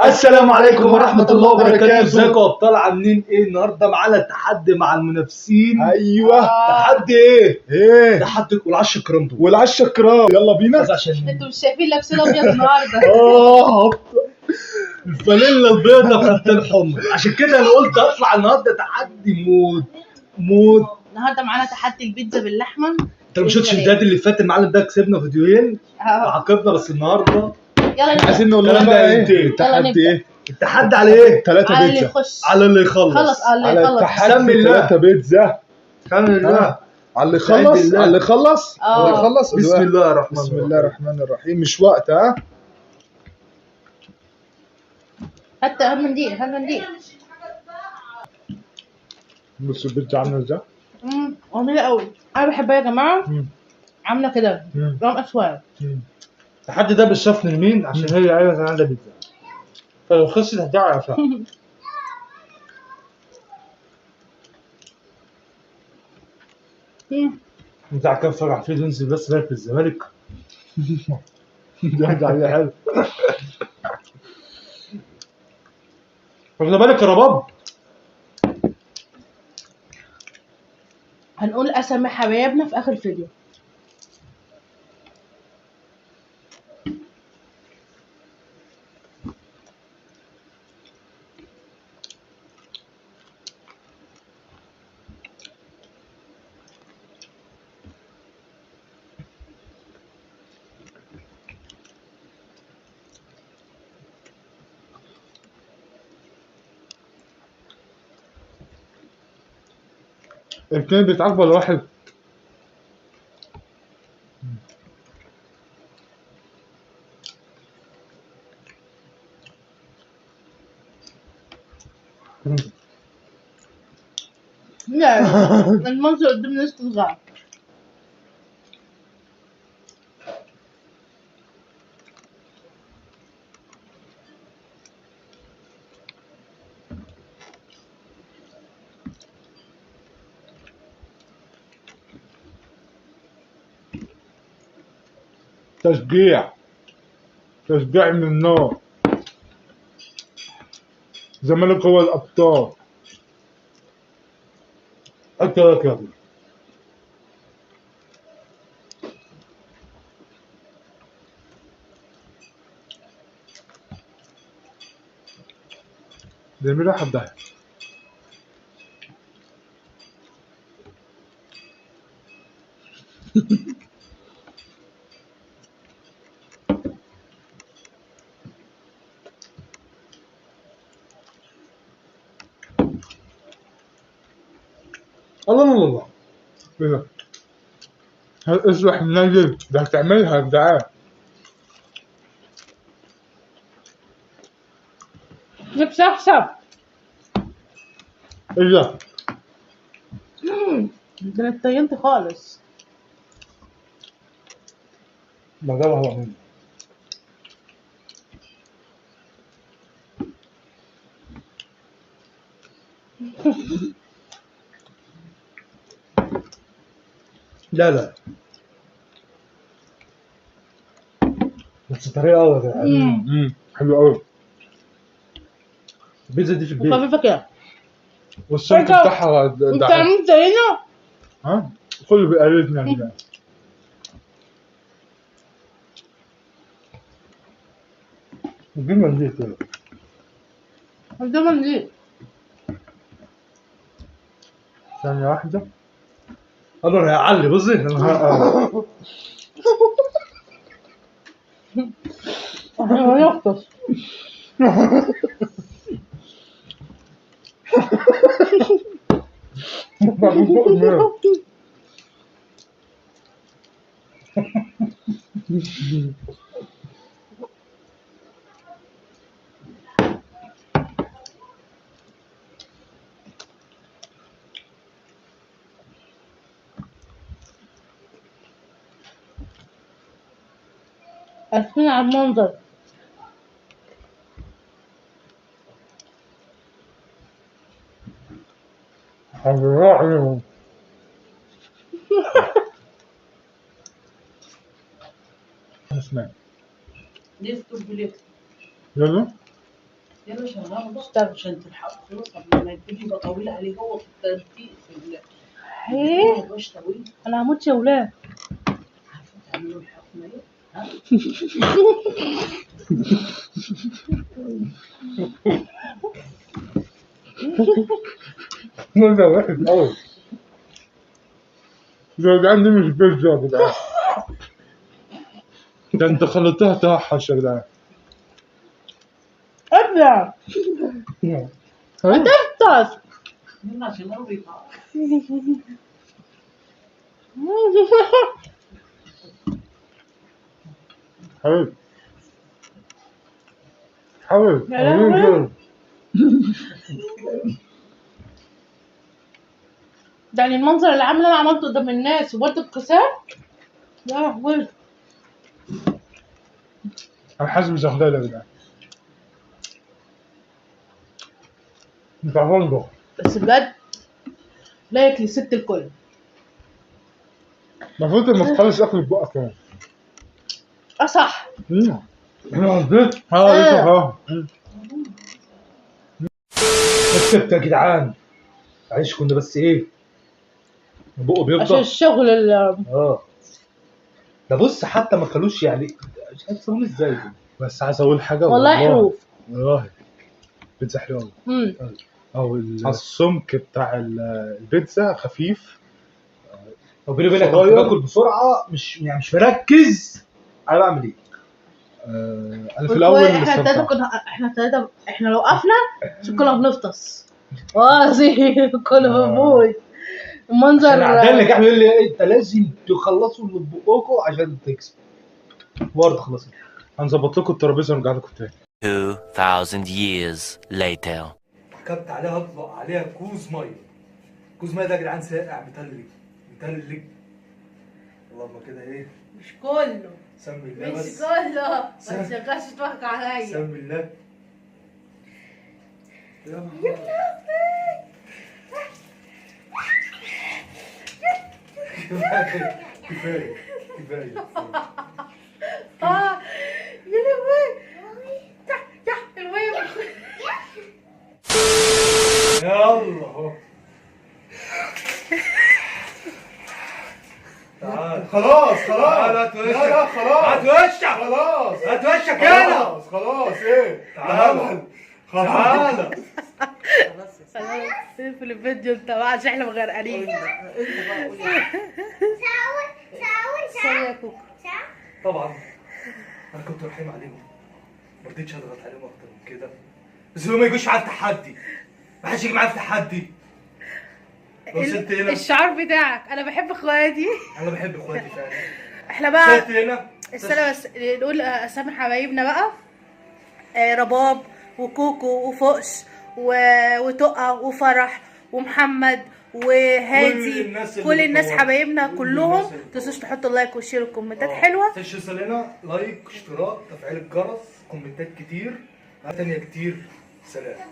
السلام عليكم ورحمة الله وبركاته. ازيكم يا ابطال؟ عاملين ايه؟ النهارده معانا تحدي مع المنافسين. ايوه تحدي ايه؟ ايه تحدي والعش كرامته. والعشا كرام. يلا بينا. بس عشان انتوا مش شايفين لابسين ابيض النهارده؟ الفانيلا البيضة وخدتين حمر، عشان كده انا قلت اطلع النهارده تحدي موت موت. النهارده معانا تحدي البيتزا باللحمه. انت ما شفتش الفيديوهات اللي فات؟ المعلم ده كسبنا فيديوهين وعاقبنا، بس النهارده يلا نبدا. عايزين نقول لهم الكلام بقى ده ايه ينتهي. التحدي؟ ايه التحدي على ايه؟ 3 على اللي بيتزا. يخش، على اللي يخلص. خلص على اللي على يخلص. التحدي سمي الله. 3 بيتزا. الحمد لله. على اللي استعد يخلص بالله. على اللي يخلص اه. اللي يخلص بسم الله الرحمن بسم الرحيم. الله الرحمن الرحيم. مش وقت ها. حتى هم منديل هم منديل. بصوا البيتزا عامله ازاي. جميله قوي، انا بحبها يا جماعه. عامله كده لون اسود. التحدي ده بالشفن لمين؟ عشان هي عايزه كان عندها بيتزا، فلو خسرت هتدعي على فعل. انت على كام فرح فيه تنزل بس بالك في الزمالك. ده عليه حلو. خلي بالك يا رباب. هنقول اسامي حبايبنا في اخر الفيديو. الاثنين بيتعاقبوا ولا واحد؟ لا المنظر قدام الناس تصغر. تشجيع من النار. الزمالك هو الابطال. انت لك يا ابني. ده مين راح ده؟ الله الله الله. ايه ده؟ اصبح منيل ده هتعملها يا جدعان. نفسي احسب. ايه ده؟ ده انا اتطينت خالص. ما ده هو مني. لا لا، بس طريقة قوي يا جدعان. حلو قوي. البيتزا دي في البيت. وخفيفه كده. والسمك انت بتاعها انت عامل زينا. ها كله بيقلدنا يا جدعان. دي منديل كده. ده منديل. ثانية واحدة. اقدر هيعلي بصي. احنا هنغطس. اسفين على المنظر. حرام. اسمع دي بليت. يلا يلا شغال اشتغل. عشان تلحق تخلص قبل ما الفيديو يبقى طويل عليه هو في التنسيق في ايه مبقاش طويل. انا هموت يا ولاد. عارفه تعملوا الحكمه ايه؟ ها؟ ده وحش قوي. ده يا جدعان دي مش بيتزا يا جدعان. ده انت خلطتها توحش يا جدعان. ابلع تفطس. يلا عشان هو بيطلع. حبيبي حبيبي يا لهوي. ده يعني المنظر اللي عامله انا عملته قدام الناس وبرضه الكسار. يا لهوي. انا حاسس بزغلله يا جدعان. انت عارفين بس بجد لايك لست الكل. المفروض لما تخلص اكل بقك كمان. صح. انا قصدي لسه اه. كسبت يا جدعان. معلش كنا بس ايه بقه عشان بيفضل. الشغل اه ده بص حتى ما كلوش يعني مش عارف يسوون ازاي دول. بس عايز اقول حاجه والله حروف. والله بيتزا حلوه امم او السمك بتاع البيتزا خفيف. وبيني وبينك كنت صغير. باكل بسرعه مش يعني مش مركز انا بعمل ايه. انا في الاول احنا التلاته استمتعت. احنا لو وقفنا عشان كنا بنفطس. زي كنا بنموت. عشان المنظر العدال اللي قاعد يقول لي إيه، انت لازم تخلصوا اللي في بقكم عشان تكسب. برضه خلصت. هنظبط لكم الترابيزه ونرجع لكم تاني. 2,000 years later. ركبت عليها اطلق عليها كوز ميه. كوز ميه ده يا جدعان ساقع متلج متلج. اللهم كده ايه مش كله. سمي الله مش بس. كله. ما تشغلش تضحك عليا. سمي الله. يا نهار. كفايه كفايه. يا لهوي. يا المهم. يلا اهو. تعال خلاص تعال هات وشك. لا لا خلاص. هات وشك. خلاص هات وشك يلا. خلاص ايه تعال تعال. في الفيديو انت بقى عشان احنا مغرقانين. انت بقى قولي. سوري يا كوكو. طبعا انا كنت رحيم عليهم ما رضيتش اضغط عليهم اكتر من كده بس هو ما يجوش معايا في تحدي ما حدش يجي معايا في تحدي. لو ست هنا الشعار بتاعك انا بحب اخواتي. انا بحب اخواتي فعلا. احنا بقى ست هنا استنى بس نقول اسامي حبايبنا بقى. رباب وكوكو وفؤس وتقى وفرح ومحمد وهادي. كل الناس حبايبنا كلهم. متنسوش تحطوا لايك وشير وكومنتات حلوه. تشوفوا لنا لايك اشتراك تفعيل الجرس كومنتات كتير تانية كتير. سلام.